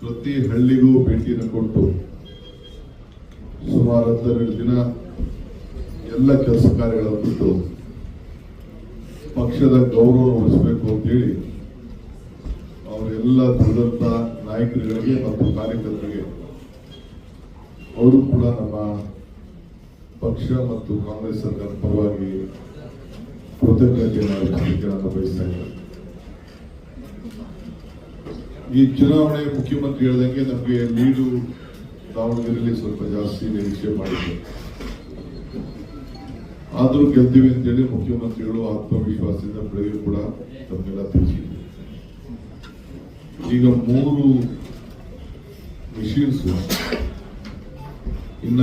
ಪ್ರತಿ ಹಳ್ಳಿಗೂ ಭೇಟಿಯನ್ನು ಕೊಟ್ಟು ಸುಮಾರು 12 ದಿನ ಎಲ್ಲ ಕೆಲಸ ಕಾರ್ಯಗಳನ್ನು ಬಿಟ್ಟು ಪಕ್ಷದ ಗೌರವ ಉಳಿಸಬೇಕು ಅಂತೇಳಿ ಅವರೆಲ್ಲ ದುಡಿದಂತ ನಾಯಕರುಗಳಿಗೆ ಮತ್ತು ಕಾರ್ಯಕರ್ತರಿಗೆ ಅವರು ಕೂಡ ನಮ್ಮ ಪಕ್ಷ ಮತ್ತು ಕಾಂಗ್ರೆಸ್ ಸರ್ಕಾರದ ಪರವಾಗಿ ಕೃತಜ್ಞತೆಯನ್ನು ಬಯಸ್ತಾ ಇದ್ದಾರೆ. ಈ ಚುನಾವಣೆ ಮುಖ್ಯಮಂತ್ರಿ ಹೇಳಿದಂಗೆ ನಮಗೆ ಲೀಡು ದಾವಣಗೆರೆಯಲ್ಲಿ ಸ್ವಲ್ಪ ಜಾಸ್ತಿ ನಿರೀಕ್ಷೆ ಮಾಡಿದ್ರು. ಆದರೂ ಗೆಲ್ತೀವಿ ಅಂತೇಳಿ ಮುಖ್ಯಮಂತ್ರಿಗಳು ಆತ್ಮವಿಶ್ವಾಸದಿಂದ ಬೆಳಗ್ಗೆ ಕೂಡ ತಮಗೆಲ್ಲ ತಿಳಿಸಿದ್ರು. ಈಗ 3 ಮಿಷಿನ್ಸ್ ಇನ್ನ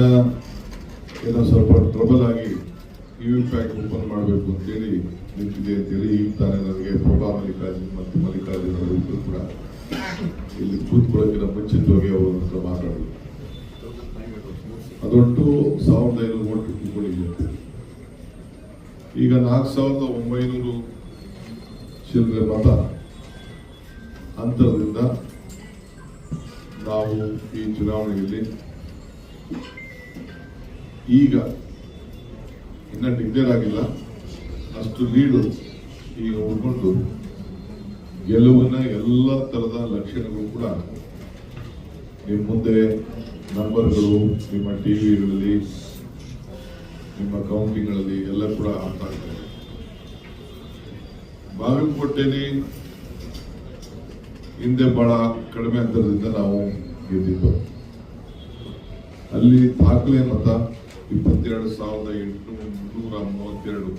ಏನೋ ಸ್ವಲ್ಪ ಟ್ರಬಲ್ ಆಗಿ ಪ್ಯಾಕ್ ಓಪನ್ ಮಾಡಬೇಕು ಅಂತೇಳಿ ನಿಂತಿದೆ ಅಂತೇಳಿ ಈಗ ತಾನೇ ನನಗೆ ಪ್ರಭಾ ಮಲ್ಲಿಕಾರ್ಜುನ್ ಮತ್ತು ಮಲ್ಲಿಕಾರ್ಜುನ್ ಅವರು ಕೂಡ ಇಲ್ಲಿ ಕೂತ್ಕೊಳ್ಳೋಕ್ಕಿಂತ ಮುಂಚಿತವಾಗಿ ಅವರ ಹತ್ರ ಮಾತಾಡಿದ್ರು. ಅದೊಟ್ಟು 1500 ವೋಟ್ ಕೂತ್ಕೊಂಡಿದೆ. ಈಗ 4900 ಚಿಲ್ಲರೆ ಮತ ಅಂತರದಿಂದ ನಾವು ಈ ಚುನಾವಣೆಯಲ್ಲಿ ಈಗ ಇನ್ನ ಡಿಕ್ಲೇರ್ ಆಗಿಲ್ಲ, ಅಷ್ಟು ಲೀಡು ಈಗ ಉಳ್ಕೊಂಡು ಗೆಲುವಿನ ಎಲ್ಲ ತರದ ಲಕ್ಷಣಗಳು ಕೂಡ ನಿಮ್ಮ ಮುಂದೆ ನಂಬರ್ಗಳು ನಿಮ್ಮ ಟಿವಿಗಳಲ್ಲಿ ನಿಮ್ಮ ಕೌಂಟಿಂಗ್ಗಳಲ್ಲಿ ಎಲ್ಲ ಕೂಡ ಅರ್ಥ ಆಗ್ತದೆ. ಬಾಗಲಕೋಟೆಯಲ್ಲಿ ಹಿಂದೆ ಬಹಳ ಕಡಿಮೆ ಅಂತರದಿಂದ ನಾವು ಗೆದ್ದಿದ್ದು. ಅಲ್ಲಿ ದಾಖಲೆ ಮತ 22,832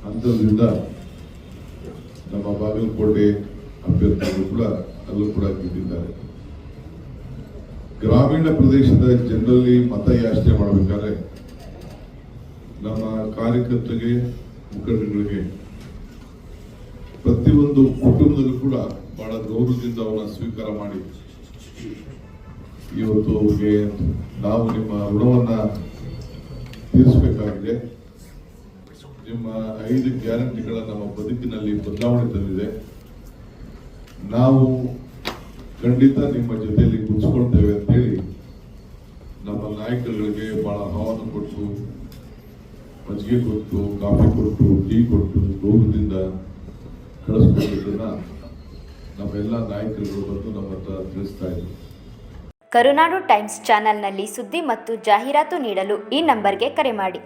ಅಂತರದಿಂದ ನಮ್ಮ ಬಾಗಲಕೋಟೆ ಅಭ್ಯರ್ಥಿಗಳು ಕೂಡ ಅಲ್ಲೂ ಕೂಡ ಗೆದ್ದಿದ್ದಾರೆ. ಗ್ರಾಮೀಣ ಪ್ರದೇಶದ ಜನರಲ್ಲಿ ಮತ ಯಾಚನೆ ಮಾಡಬೇಕಾದ್ರೆ ನಮ್ಮ ಕಾರ್ಯಕರ್ತರಿಗೆ ಮುಖಂಡಗಳಿಗೆ ಪ್ರತಿಯೊಂದು ಕುಟುಂಬದಲ್ಲೂ ಕೂಡ ಬಹಳ ಗೌರವದಿಂದ ಅವನ್ನ ಸ್ವೀಕಾರ ಮಾಡಿ ಇವತ್ತು ಅವ್ರಿಗೆ ನಾವು ನಿಮ್ಮ ಋಣವನ್ನ ತೀರಿಸಬೇಕಾಗಿದೆ. ನಿಮ್ಮ 5 ಗ್ಯಾರಂಟಿಗಳ ನಮ್ಮ ಬದುಕಿನಲ್ಲಿ ಬದಲಾವಣೆ ತಂದಿದೆ. ನಾವು ಖಂಡಿತ ನಿಮ್ಮ ಜೊತೆಯಲ್ಲಿ ಕುಳಿಸ್ಕೊಳ್ತೇವೆ ಅಂತೇಳಿ ನಮ್ಮ ನಾಯಕರುಗಳಿಗೆ ಬಹಳ ಆಹ್ವಾನ ಕೊಟ್ಟು, ಮಜ್ಜಿಗೆ ಕೊಟ್ಟು, ಕಾಫಿ ಕೊಟ್ಟು, ಟೀ ಕೊಟ್ಟು ಗೌರವದಿಂದ ಕಳಿಸ್ಕೊಟ್ಟಿದ್ದನ್ನ ನಮ್ಮೆಲ್ಲ ನಾಯಕರುಗಳು ಬಂದು ನಮ್ಮ ಹತ್ರ ತಿಳಿಸ್ತಾ ಇದ್ರು. ಕರುನಾಡು ಟೈಮ್ಸ್ ಚಾನೆಲ್ನಲ್ಲಿ ಸುದ್ದಿ ಮತ್ತು ಜಾಹೀರಾತು ನೀಡಲು ಈ ನಂಬರ್ಗೆ ಕರೆ ಮಾಡಿ.